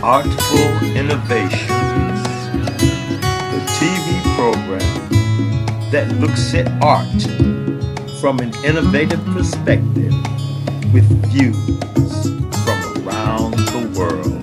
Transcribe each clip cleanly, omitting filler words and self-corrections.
Artful Innovations, the TV program that looks at art from an innovative perspective with views from around the world.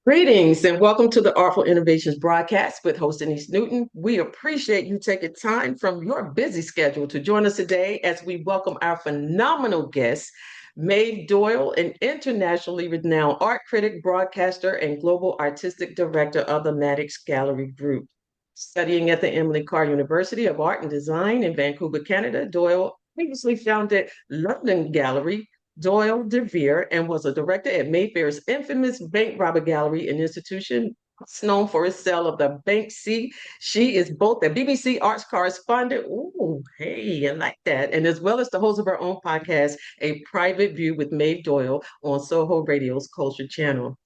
Greetings and welcome to the Artful Innovations broadcast with host Denise Newton. We appreciate you taking time from your busy schedule to join us today as we welcome our phenomenal guest, Maeve Doyle, an internationally renowned art critic, broadcaster, and global artistic director of the Maddox Gallery Group. Studying at the Emily Carr University of Art and Design in Vancouver, Canada, Doyle previously founded London Gallery, Doyle de Vere, and was a director at Mayfair's infamous bank robber gallery, an institution known for its sale of the Banksy. She is both a BBC Arts correspondent. Ooh, hey, I like that. And as well as the host of her own podcast, A Private View with Maeve Doyle on Soho Radio's Culture Channel.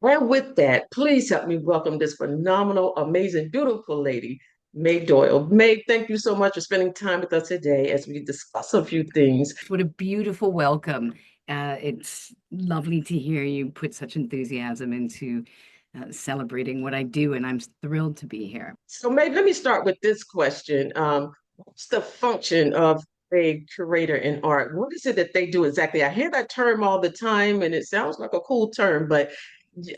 And with that, please help me welcome this phenomenal, amazing, beautiful lady, Maeve Doyle. Maeve, thank you so much for spending time with us today as we discuss a few things. What a beautiful welcome. It's lovely to hear you put such enthusiasm into celebrating what I do, and I'm thrilled to be here. So, Maeve, let me start with this question. What's the function of a curator in art? What is it that they do exactly? I hear that term all the time, and it sounds like a cool term, but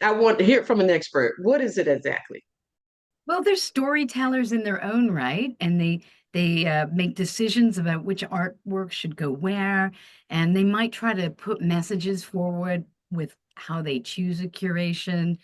I want to hear it from an expert. What is it exactly? Well, they're storytellers in their own right, and they make decisions about which artwork should go where, and they might try to put messages forward with how they choose a curation.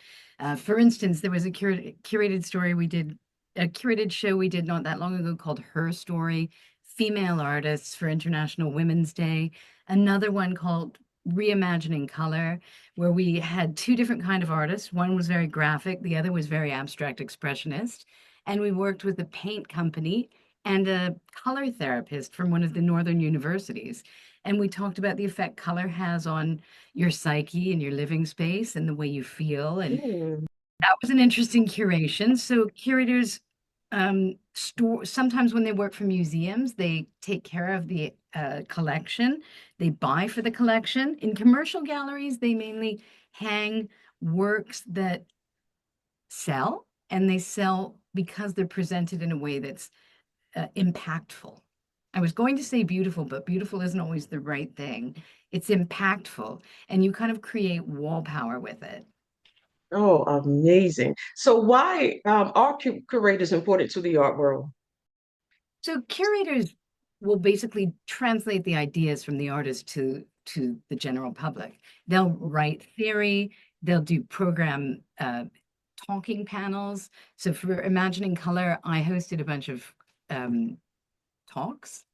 For instance, there was a curated story we did, a curated show we did not that long ago called Her Story, Female Artists for International Women's Day. Another one called Reimagining Color, where we had two different kind of artists. One was very graphic, the other was very abstract expressionist. And we worked with a paint company and a color therapist from one of the northern universities. And we talked about the effect color has on your psyche and your living space and the way you feel. And Hmm. that was an interesting curation. So curators sometimes when they work for museums, they take care of the collection. They buy for the collection. In commercial galleries, they mainly hang works that sell, and they sell because they're presented in a way that's impactful. I was going to say beautiful, but beautiful isn't always the right thing. It's impactful, and you kind of create wall power with it. Oh, amazing. So, why are curators important to the art world? So curators will basically translate the ideas from the artist to the general public. They'll write theory, they'll do program talking panels. So for Imagining Color, I hosted a bunch of talks,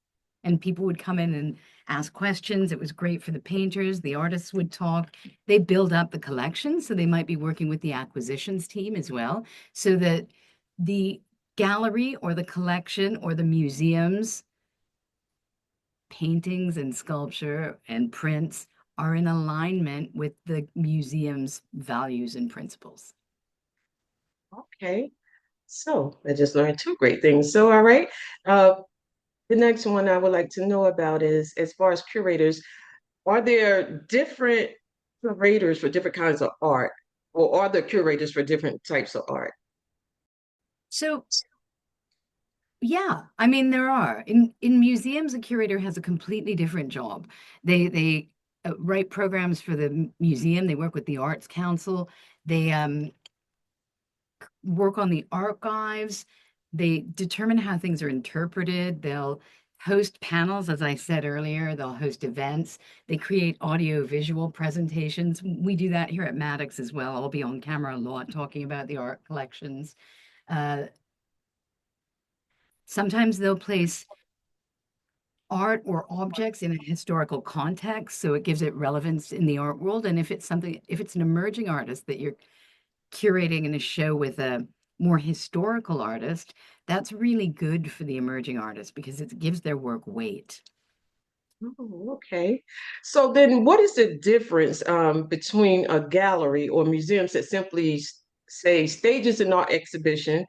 and people would come in and ask questions. It was great for the painters. The artists would talk. They build up the collection, so they might be working with the acquisitions team as well, so that the gallery or the collection or the museum's paintings and sculpture and prints are in alignment with the museum's values and principles. Okay. So, I just learned two great things. So, all right. Uh, the next one I would like to know about is as far as curators, are there different curators for different kinds of art, or are there curators for different types of art? So yeah, I mean there are. In museums, a curator has a completely different job. They write programs for the museum. They work with the Arts Council. They work on the archives. They determine how things are interpreted. They'll host panels, as I said earlier. They'll host events. They create audio visual presentations. We do that here at Maddox as well. I'll be on camera a lot talking about the art collections. Uh, Sometimes they'll place art or objects in a historical context, so it gives it relevance in the art world. And if it's an emerging artist that you're curating in a show with a more historical artist, that's really good for the emerging artist because it gives their work weight. Oh, okay. So then what is the difference between a gallery or museums that simply say stages an art exhibition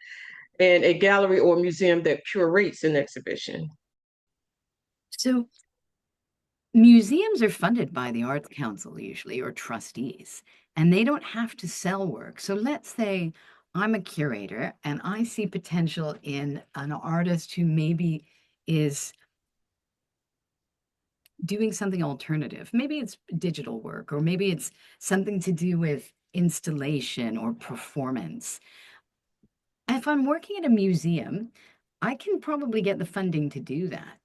and a gallery or museum that curates an exhibition? So museums are funded by the Arts Council usually, or trustees, and they don't have to sell work. So let's say I'm a curator and I see potential in an artist who maybe is doing something alternative. Maybe it's digital work, or maybe it's something to do with installation or performance. If I'm working at a museum, I can probably get the funding to do that.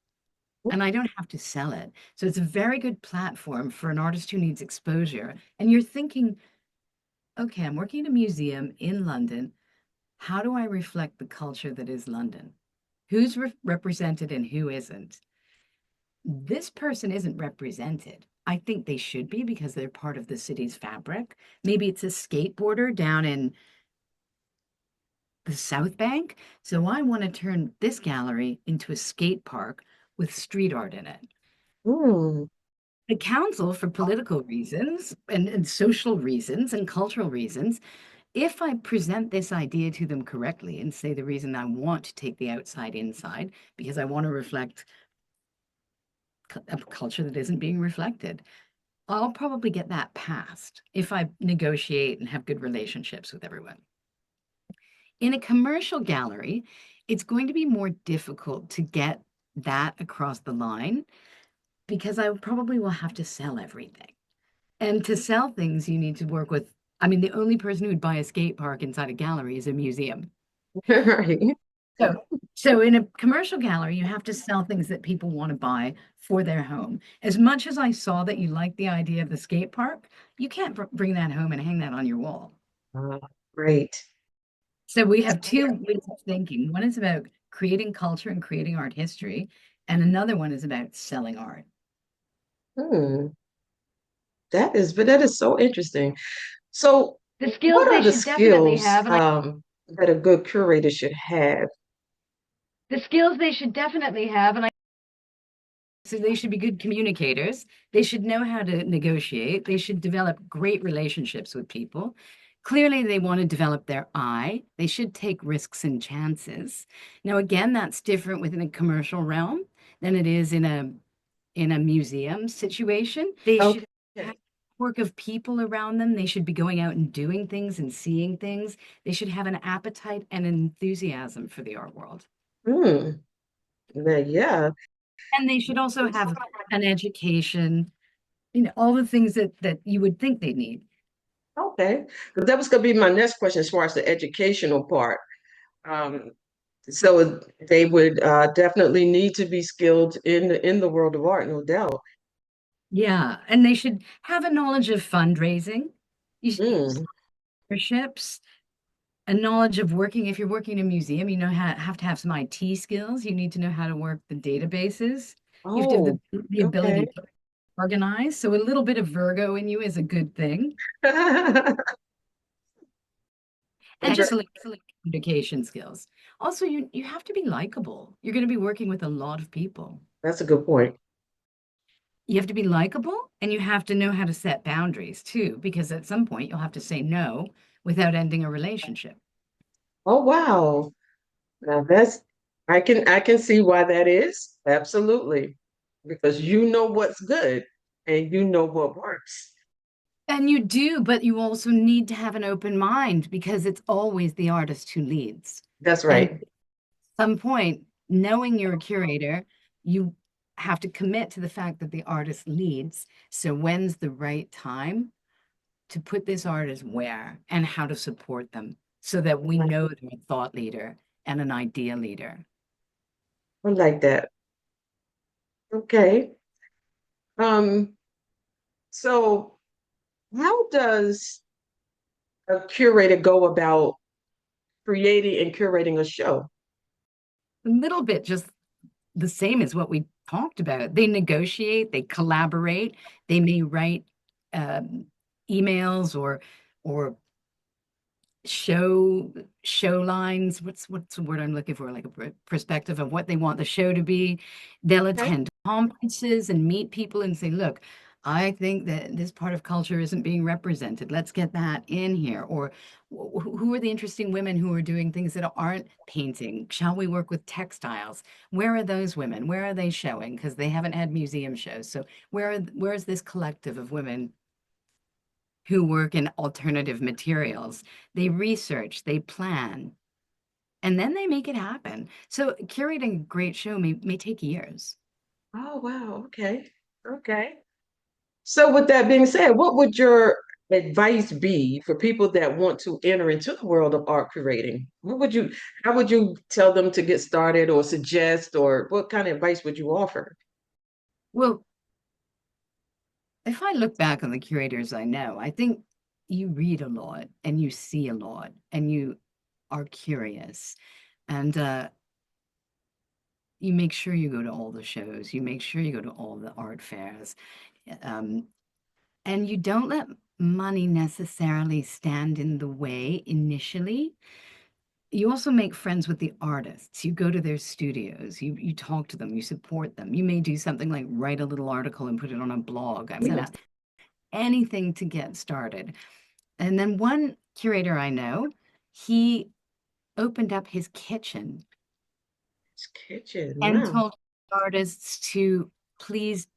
And I don't have to sell it. So it's a very good platform for an artist who needs exposure. And you're thinking, okay, I'm working at a museum in London. How do I reflect the culture that is London? Who's represented and who isn't? This person isn't represented. I think they should be because they're part of the city's fabric. Maybe it's a skateboarder down in the South Bank. So I want to turn this gallery into a skate park with street art in it. Hmm. The council, for political reasons and social reasons and cultural reasons, if I present this idea to them correctly and say the reason I want to take the outside inside, because I want to reflect a culture that isn't being reflected, I'll probably get that passed if I negotiate and have good relationships with everyone. In a commercial gallery, it's going to be more difficult to get that across the line because I probably will have to sell everything. And to sell things, you need to work with, I mean, the only person who'd buy a skate park inside a gallery is a museum. Right. So, so in a commercial gallery, you have to sell things that people want to buy for their home. As much as I saw that you like the idea of the skate park, you can't bring that home and hang that on your wall. Uh, great. So we have two ways of thinking. One is about creating culture and creating art history, and another one is about selling art. Hmm. But that is so interesting. So, The skills what are they the should definitely skills have, and that a good curator should have? the skills they should definitely have, and so they should be good communicators. They should know how to negotiate. They should develop great relationships with people. Clearly, they want to develop their eye. They should take risks and chances. Now, again, that's different within a commercial realm than it is in a museum situation. They should Okay. have work of people around them. They should be going out and doing things and seeing things. They should have an appetite and enthusiasm for the art world. Hmm. Yeah. And they should also have an education, all the things that you would think they need. Okay. Because that was going to be my next question as far as the educational part. Um, so they would definitely need to be skilled in the world of art, no doubt. Yeah, and they should have a knowledge of fundraising, Mm. partnerships, a knowledge of working. If you're working in a museum, you know have to have some IT skills. You need to know how to work the databases. You have to have Oh, the okay. ability to organize. So a little bit of Virgo in you is a good thing. And just Okay. like communication skills. Also, you have to be likable. You're going to be working with a lot of people. That's a good point. You have to be likable and you have to know how to set boundaries too, because at some point you'll have to say no without ending a relationship. Oh, wow. Now I can see why that is. Absolutely. Because you know what's good and you know what works. And you do, but you also need to have an open mind because it's always the artist who leads. That's And right. at some point, knowing you're a curator, you have to commit to the fact that the artist leads. So when's the right time to put this artist where and how to support them so that we know they're a thought leader and an idea leader. I like that. Okay. Um, so how does a curator go about creating and curating a show? A little bit just the same as what we talked about. They negotiate, they collaborate, they may write um, emails or show lines. What's the word I'm looking for? Like a perspective of what they want the show to be. They'll Okay. attend conferences and meet people and say, look, I think that this part of culture isn't being represented. Let's get that in here. Or who are the interesting women who are doing things that aren't painting? Shall we work with textiles? Where are those women? Where are they showing? Because they haven't had museum shows. So where's this collective of women who work in alternative materials? They research, they plan, and then they make it happen. So curating a great show may take years. Oh, wow. Okay. Okay. So, with that being said, what would your advice be for people that want to enter into the world of art curating? How would you tell them to get started or suggest, or what kind of advice would you offer? Well, if I look back on the curators I know, I think you read a lot and you see a lot and you are curious and you make sure you go to all the shows, you make sure you go to all the art fairs, um, and you don't let money necessarily stand in the way initially. You also make friends with the artists. You go to their studios, you talk to them, you support them. You may do something like write a little article and put it on a blog. I mean, anything to get started. And then one curator I know, he opened up his kitchen It's kitchen. and Wow. told artists to please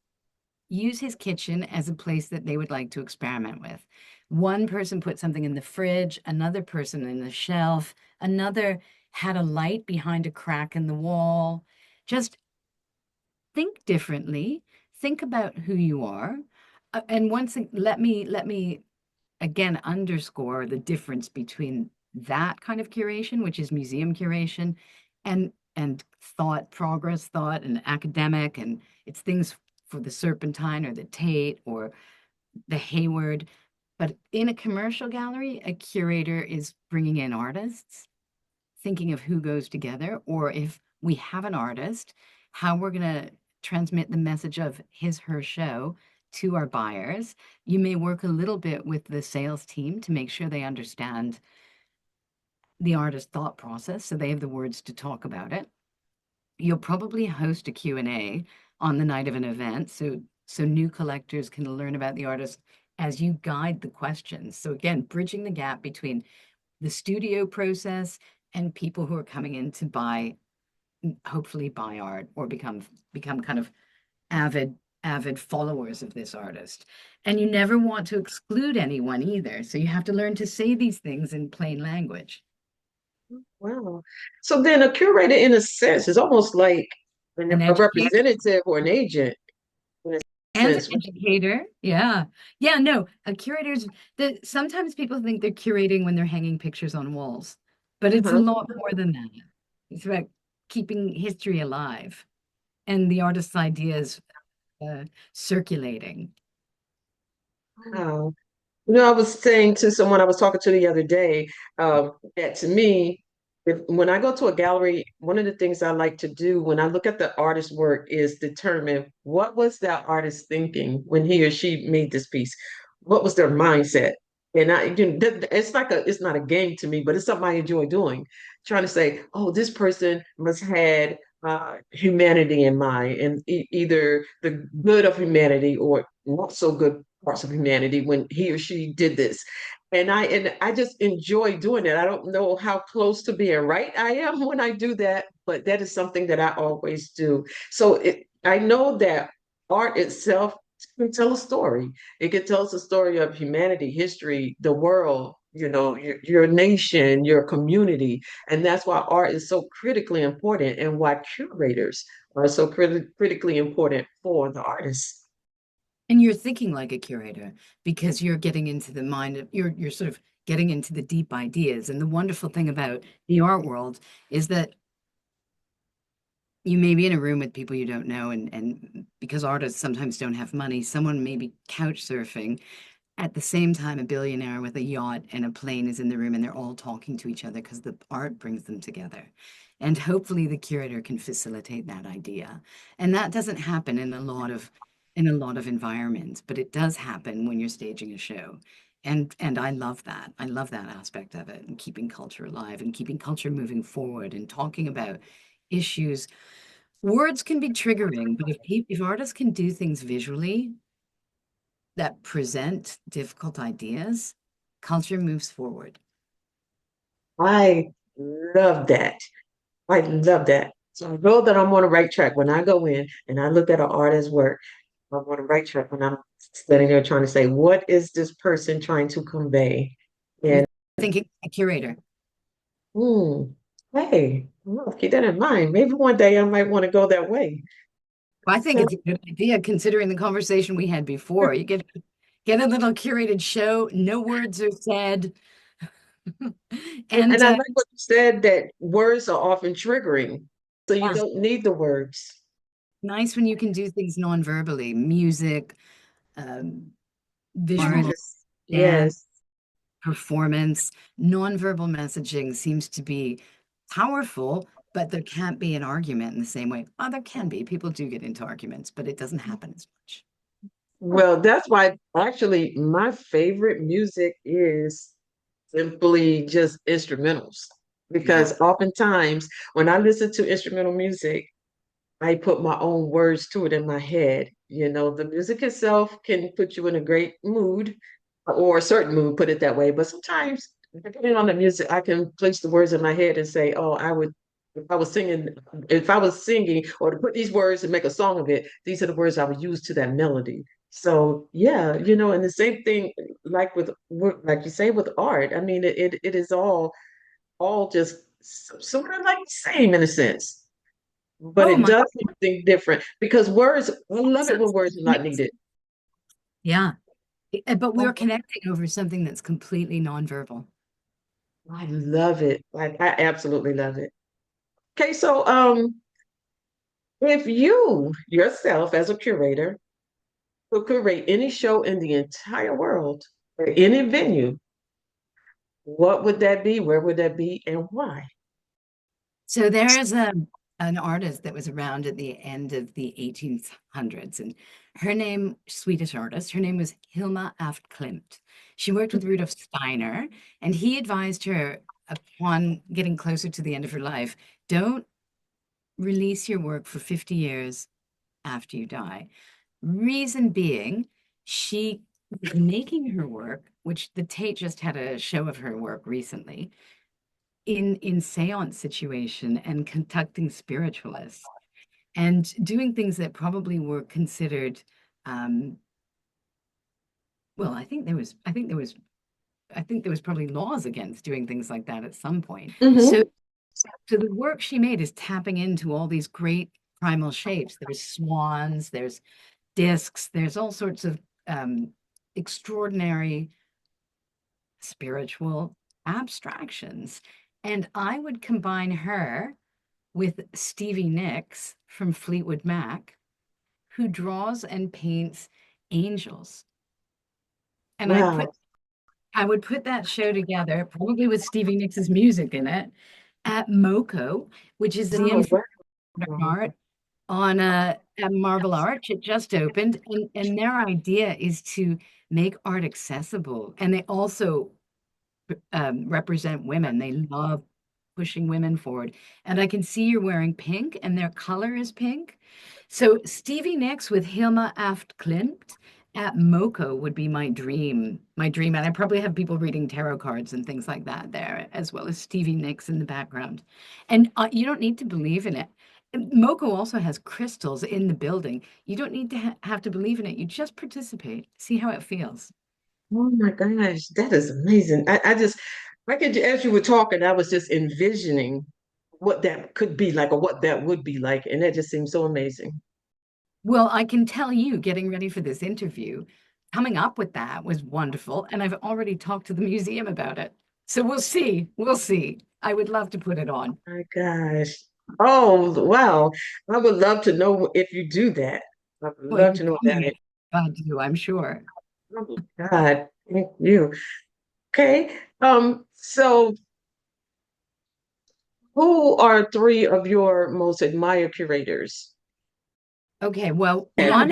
use his kitchen as a place that they would like to experiment with. One person put something in the fridge, another person in the shelf, another had a light behind a crack in the wall. Just think differently, think about who you are. And let me again underscore the difference between that kind of curation, which is museum curation, and thought, progress thought, and academic, and it's things for the Serpentine or the Tate or the Hayward. But in a commercial gallery, a curator is bringing in artists, thinking of who goes together, or if we have an artist, how we're going to transmit the message of his, her show to our buyers. You may work a little bit with the sales team to make sure they understand the artist thought process so they have the words to talk about it. You'll probably host a Q&A on the night of an event so new collectors can learn about the artist as you guide the questions. So again, bridging the gap between the studio process and people who are coming in to buy, hopefully buy art or become kind of avid followers of this artist. And you never want to exclude anyone either. So you have to learn to say these things in plain language. Wow. So then a curator, in a sense, is almost like An a educator representative or an agent in a and an sense. educator. Yeah. Yeah, no, a curator's the sometimes people think they're curating when they're hanging pictures on walls, but it's a Uh-huh. lot more than that. It's about keeping history alive and the artist's ideas uh, circulating. Wow. You know, I was saying to someone I was talking to the other day, that to me, when I go to a gallery, one of the things I like to do when I look at the artist's work is determine what was that artist thinking when he or she made this piece? What was their mindset? And it's like it's not a game to me, but it's something I enjoy doing. Trying to say, oh, this person must had humanity in mind, and either the good of humanity or not so good parts of humanity when he or she did this. And I just enjoy doing it. I don't know how close to being right I am when I do that, but that is something that I always do. I know that art itself can tell a story. It can tell us a story of humanity, history, the world, your nation, your community. And that's why art is so critically important and why curators are so critically important for the artists. And you're thinking like a curator because you're getting into the mind of you're sort of getting into the deep ideas. And the wonderful thing about the art world is that you may be in a room with people you don't know, and because artists sometimes don't have money, someone may be couch surfing at the same time, a billionaire with a yacht and a plane is in the room and they're all talking to each other because the art brings them together. And hopefully the curator can facilitate that idea. And that doesn't happen in a lot of environments, but it does happen when you're staging a show. And I love that. I love that aspect of it and keeping culture alive and keeping culture moving forward and talking about issues. Words can be triggering, but if artists can do things visually, that present difficult ideas, culture moves forward. I love that. I love that. So I know that I'm on the right track when I go in and I look at an artist's work. I'm on the right track when I'm sitting there trying to say, what is this person trying to convey? You're And thinking a curator. hmm, hey, well, keep that in mind. Maybe one day I might want to go that way. Well, I think it's a good idea considering the conversation we had before. You get a little curated show, no words are said. And And I like what you said that words are often triggering, so you yeah, don't need the words. nice when you can do things non-verbally, music, um, visual, Yes, dance, yes. performance. Non-verbal messaging seems to be powerful, but there can't be an argument in the same way. Oh, there can be. People do get into arguments, but it doesn't happen as much. Well, that's why actually my favorite music is simply just instrumentals. Yeah. Because oftentimes when I listen to instrumental music, I put my own words to it in my head. You know, the music itself can put you in a great mood or a certain mood, put it that way. But sometimes, depending on the music, I can place the words in my head and say, oh, I would, if I was singing or to put these words and make a song of it, these are the words I would use to that melody. So yeah, you know, and the same thing like like you say with art. I mean, it is all just sort of like the same in a sense, but Oh it my. does something different because words, I love it when words are not needed. Yeah. But we Oh, are connecting over something that's completely nonverbal. I love it. I absolutely love it. Okay, so if you yourself as a curator could curate any show in the entire world or any venue, what would that be? Where would that be and why? So there is an artist that was around at the end of the 1800s, and her name, Swedish artist, her name was Hilma af Klint. She worked with Rudolf Steiner, and he advised her upon getting closer to the end of her life, don't release your work for 50 years after you die. Reason being, she was making her work, which the Tate just had a show of her work recently, in seance situation and conducting spiritualists and doing things that probably were considered um, well, I think there was probably laws against doing things like that at some point. Hmm. So the work she made is tapping into all these great primal shapes. There's swans, there's discs, there's all sorts of extraordinary spiritual abstractions. And I would combine her with Stevie Nicks from Fleetwood Mac, who draws and paints angels. And Wow. I would put that show together, probably with Stevie Nicks' music in it, at MoCo, which is the Oh, Infant wow. Art on at Marble Arch. It just opened, and their idea is to make art accessible. And they also represent women. They love pushing women forward. And I can see you're wearing pink, and their color is pink. So Stevie Nicks with Hilma Aft Klint at MoCo would be my dream. My dream. And I probably have people reading tarot cards and things like that there, as well as Stevie Nicks in the background. And you don't need to believe in it. MoCo also has crystals in the building. You don't need to have to believe in it. You just participate, see how it feels. Oh my gosh, that is amazing. I could, as you were talking, I was just envisioning what that could be like or what that would be like. And that just seems so amazing. Well, I can tell you, getting ready for this interview, coming up with that was wonderful. And I've already talked to the museum about it. So we'll see. We'll see. I would love to put it on. My gosh. Oh, wow. I would love to know if you do that. I would Well, love you're to know about coming it. if I do, I'm sure. Oh God, thank you. Okay. So who are three of your most admired curators? Okay, well, one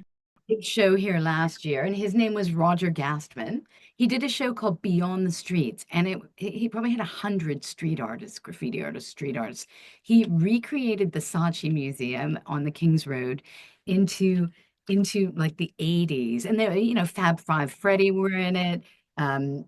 big show here last year, and his name was Roger Gastman. He did a show called Beyond the Streets, and he probably had 100 street artists, graffiti artists, street artists. He recreated the Saatchi Museum on the King's Road into into like the 80s. And there, Fab Five Freddy were in it. Um,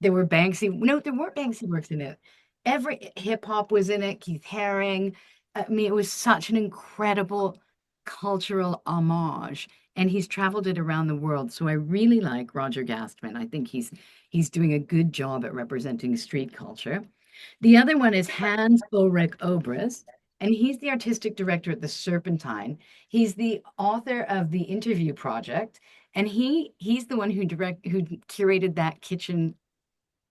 there were Banksy. No, there weren't Banksy works in it. Every hip hop was in it. Keith Haring. I mean, it was such an incredible cultural homage. And he's traveled it around the world. So I really like Roger Gastman. I think he's doing a good job at representing street culture. The other one is Hans Ulrich Obrist, and he's the artistic director at the Serpentine. He's the author of the Interview Project, and he's the one who curated that kitchen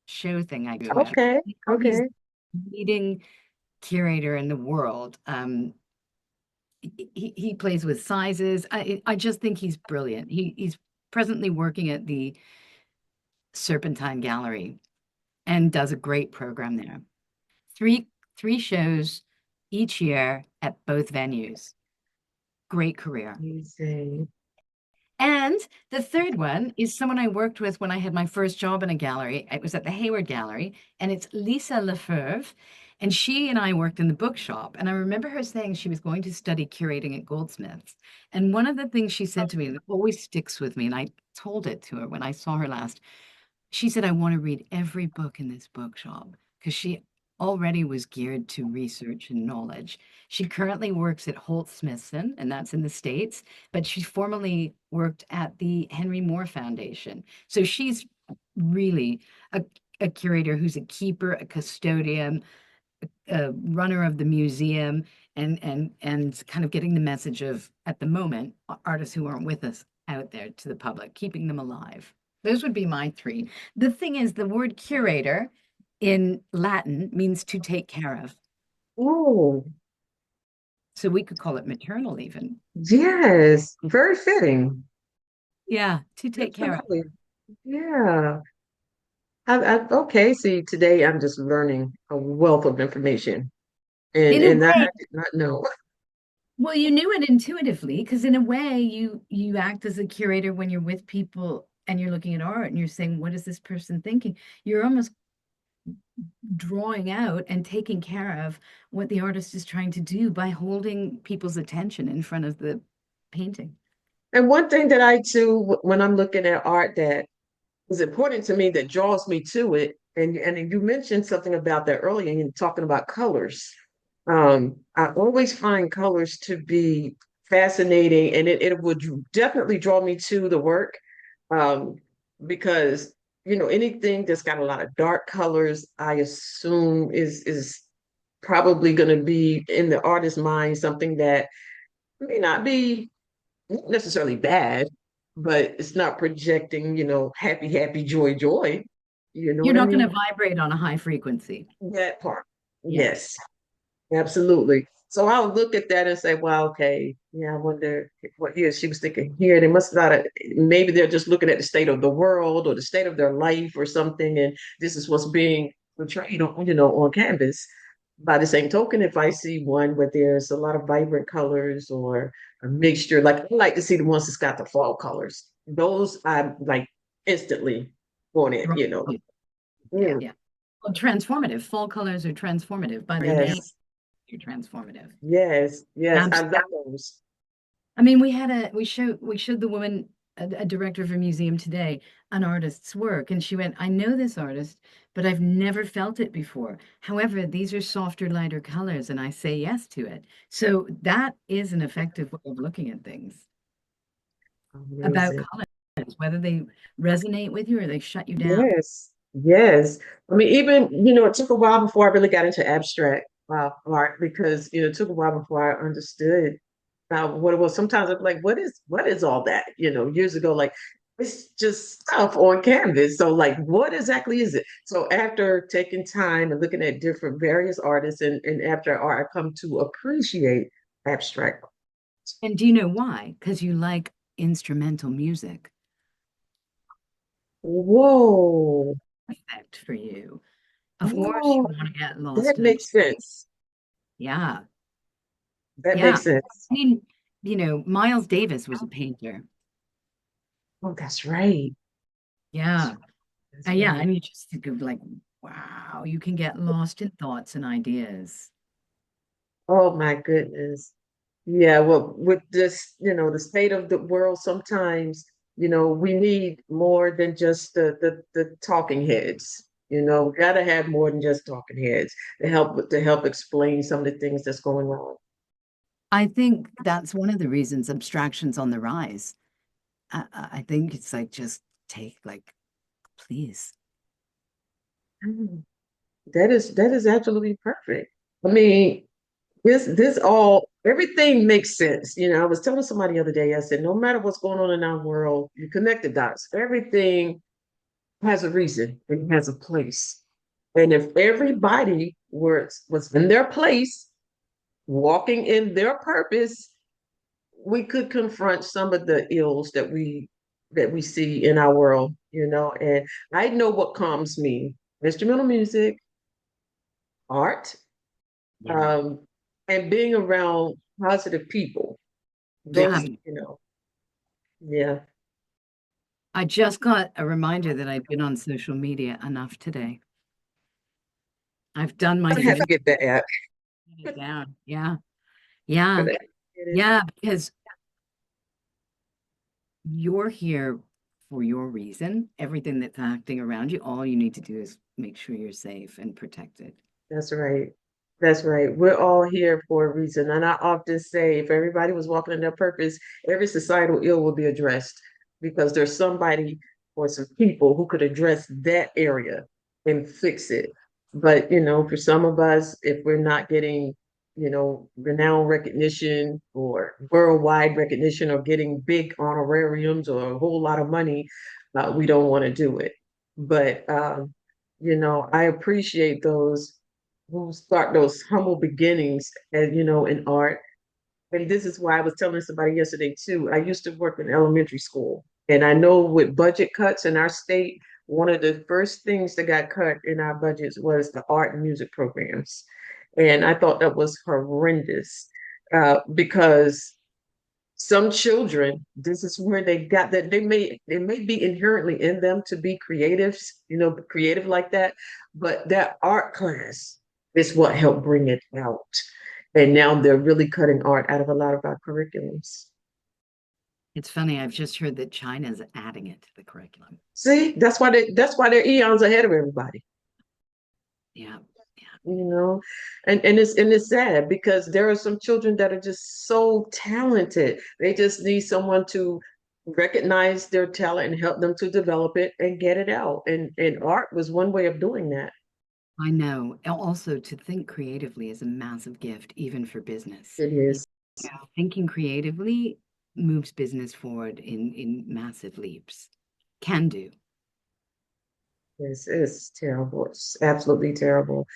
show thing I do. Okay, He's okay. leading curator in the world. He plays with sizes. I just think he's brilliant. He's presently working at the Serpentine Gallery and does a great program there. Three three shows each year at both venues. Great career. Amazing. And the third one is someone I worked with when I had my first job in a gallery. It was at the Hayward Gallery, and it's Lisa Lefebvre. And she and I worked in the bookshop. And I remember her saying she was going to study curating at Goldsmiths. And one of the things she said to me that always sticks with me, and I told it to her when I saw her last, she said, I want to read every book in this bookshop because she already was geared to research and knowledge. She currently works at Holt Smithson, and that's in the States, but she formerly worked at the Henry Moore Foundation. So she's really a curator who's a keeper, a custodian, a runner of the museum, and kind of getting the message of, at the moment, artists who aren't with us out there to the public, keeping them alive. Those would be my three. The thing is, the word curator in Latin means to take care of. Oh, So we could call it maternal even. yes, very fitting. Yeah, to take care of. Absolutely. Yeah. Okay, see, today I'm just learning a wealth of information, and In a that I way, did not know. well, you knew it intuitively because in a way you act as a curator when you're with people and you're looking at art and you're saying, what is this person thinking? You're almost drawing out and taking care of what the artist is trying to do by holding people's attention in front of the painting. And one thing that I do when I'm looking at art that is important to me that draws me to it, and you mentioned something about that earlier, and you're talking about colors. I always find colors to be fascinating, and it would definitely draw me to the work, um, because anything that's got a lot of dark colors, I assume is probably going to be in the artist's mind something that may not be necessarily bad, but it's not projecting, happy, happy, joy, joy. You know You're what I not going mean? to vibrate on a high frequency. That part. Yeah. Yes, absolutely. So I'll look at that and say, well, okay, yeah, I wonder what year she was thinking here. They must not have, maybe they're just looking at the state of the world or the state of their life or something, and this is what's being portrayed on, on canvas. By the same token, if I see one where there's a lot of vibrant colors or a mixture, like I like to see the ones that's got the fall colors. Those I'm like instantly on it. Yeah. Mm, Yeah. Well, transformative. Fall colors are transformative by their name. yes, You're transformative. yes, yes. I love those. I mean, we showed the woman, a director of a museum today, an artist's work, and she went, I know this artist, but I've never felt it before. However, these are softer, lighter colors, and I say yes to it. So that is an effective way of looking at things about Amazing. colors, whether they resonate with you or they shut you down. Yes, yes. I mean, even, it took a while before I really got into abstract art because, it took a while before I understood what it was. Sometimes I'm like, what is all that? Years ago, like, it's just stuff on canvas. So, like, what exactly is it? So, after taking time and looking at different various artists and abstract art, I come to appreciate abstract. And do you know why? Because you like instrumental music. Whoa, Perfect for you. Of course, you whoa, want to get that lost in a makes sense. yeah. That Yeah. makes sense. I mean, Miles Davis was a painter. Oh, that's right. That's, Yeah. that's Yeah. right. And you just think of like, wow, you can get lost in thoughts and ideas. Oh my goodness. Yeah, well, with this, the state of the world, sometimes, we need more than just the talking heads. We gotta have more than just talking heads to help explain some of the things that's going on. I think that's one of the reasons abstraction's on the rise. I think it's like just take like, please. Mm. That is absolutely perfect. I mean, this all everything makes sense. I was telling somebody the other day, I said, no matter what's going on in our world, you connect the dots. Everything has a reason and has a place. And if everybody was in their place, walking in their purpose, we could confront some of the ills that we see in our world. And I know what calms me: instrumental music, art, Yeah. um, and being around positive people. Yeah. Yeah. I just got a reminder that I've been on social media enough today. I've done my I have to thing. get that app. Get it down. Yeah. Yeah. Get it. Yeah. Because you're here for your reason. Everything that's acting around you, all you need to do is make sure you're safe and protected. That's right. That's right. We're all here for a reason. And I often say, if everybody was walking in their purpose, every societal ill will be addressed because there's somebody or some people who could address that area and fix it. But, for some of us, if we're not getting, renowned recognition or worldwide recognition or getting big honorariums or a whole lot of money, we don't want to do it. But, I appreciate those who start those humble beginnings and in art. And this is why I was telling somebody yesterday too. I used to work in elementary school, and I know with budget cuts in our state, one of the first things that got cut in our budgets was the art and music programs. And I thought that was horrendous, because some children, this is where they got that they may be inherently in them to be creatives, creative like that, but that art class is what helped bring it out. And now they're really cutting art out of a lot of our curriculums. It's funny, I've just heard that China's adding it to the curriculum. See, that's why they're eons ahead of everybody. Yeah. Yeah. you know and it's sad because there are some children that are just so talented. They just need someone to recognize their talent and help them to develop it and get it out, and art was one way of doing that. I know. Also, to think creatively is a massive gift, even for business. It You is. know, thinking creatively moves business forward in massive leaps. Can do. It's terrible. It's absolutely terrible.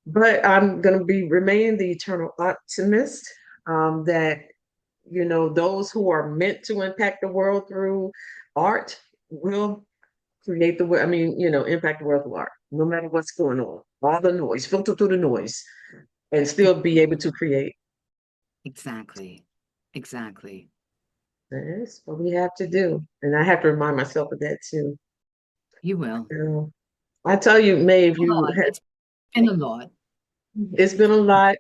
But I'm going to be remain the eternal optimist, that those who are meant to impact the world through art will create the world. I mean, impact the world through art, no matter what's going on. All the noise, filter through the noise, and still be able to create. Exactly. Exactly. That's what we have to do, and I have to remind myself of that too. You will. You I tell you, Maeve, It's been a lot. it's been It's a lot,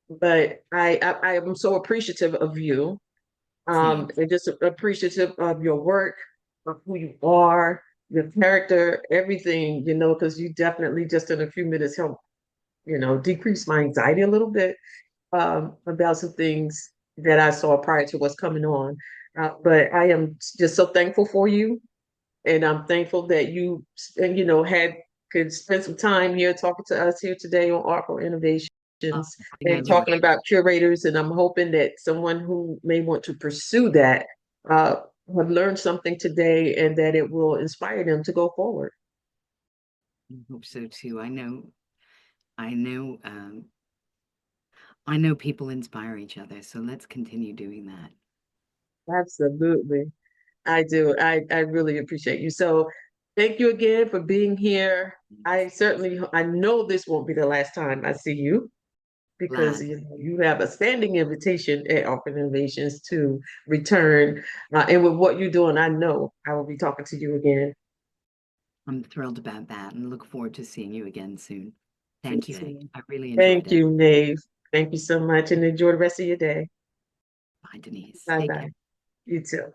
but I am so appreciative of you, same. and just appreciative of your work, of who you are, your character, everything, because you definitely just in a few minutes help, decrease my anxiety a little bit, about some things that I saw prior to what's coming on. But I am just so thankful for you, and I'm thankful that you, and had could spend some time here talking to us here today on Artful Innovations Oh, I and love talking about curators. And I'm hoping that someone who may want to pursue that, uh, have learned something today and that it will inspire them to go forward. I hope so too. I know, I know people inspire each other, so let's continue doing that. Absolutely. I do. I really appreciate you. So thank you again for being here. I know this won't be the last time I see you, because Glad. you have a standing invitation at Open Innovations to return. And with what you're doing, I know I will be talking to you again. I'm thrilled about that and look forward to seeing you again soon. Thank you, Hay. I really enjoyed Thank it. you, Maeve. Thank you so much, and enjoy the rest of your day. Bye, Denise. Take Bye-bye. care. You too.